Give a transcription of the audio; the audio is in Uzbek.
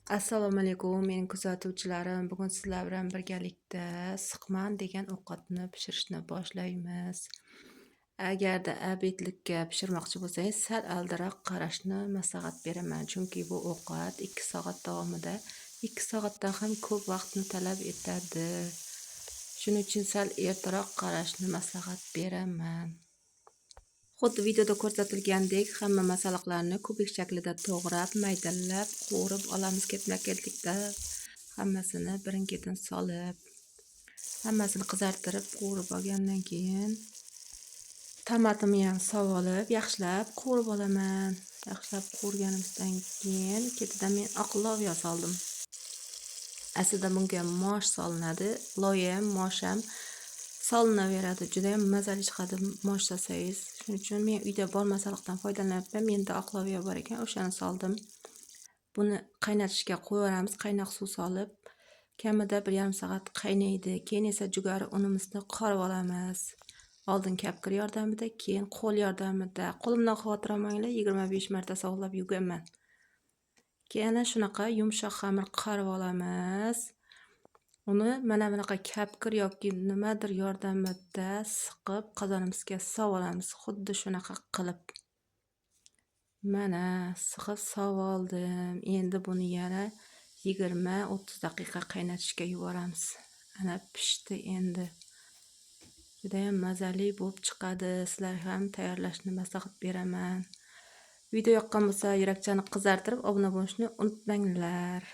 Assalomu alaykum, mening kuzatuvchilarim. Bugun sizlar bilan birgalikda siqman degan ovqatni pishirishni boshlaymiz. Agarda abedlikka pishirmoqchi bo'lsangiz, sal aldiroq qarashni maslahat beraman, chunki bu ovqat 2 soat davomida 2 soatdan ham ko'p vaqtni talab etadi. Shuning uchun sal ertaroq qarashni maslahat beraman. Xuddi videoda ko'rsatilgandek hamma masalliqlarni kubik shaklida to'g'rab, maydalab, qo'rib olamiz ketma-ketlikda. Hammasini birin-ketin solib, hammasini qizartirib, qo'rib olgandan keyin tomatimni ham sovib olib, yaxshilab qo'rib olaman. Yaxshilab qo'rganimizdan keyin ketidan men oq loviya soldim. Aslida bunga mosh solinadi, loviya ham, mosh ham solinaveradi. Juda ham mazali chiqadi mosh solsangiz. Shuning uchun men uyda bor masalliqdan foydalanyapman. Menda oq loviya bor ekan, o'shani soldim. Buni qaynatishga qo'yamiz, qaynoq suv solib, kamida 1,5 soat qaynaydi. Keyin esa jugari unimizni qorib olamiz. Oldin kapkir yordamida, keyin qo'l yordamida. Qo'limdan xavotir olmanglar, 25 marta sovg'lab yugaman. Keyin shunaqa yumshoq xamir qorib olamiz. Uni mana bunaqa kapkir yoki nimadir yordamida siqib qozonimizga solib olamiz. Xuddi shunaqa qilib. Mana siqib solib oldim. Endi buni yana 20-30 daqiqa qaynatishga yuboramiz. Ana pishdi endi. Juda ham mazali bo'lib chiqadi. Sizlar ham tayyorlashni maslahat beraman. Video yoqqan bo'lsa, yurakchani qizartirib, obuna bo'lishni unutmanglar.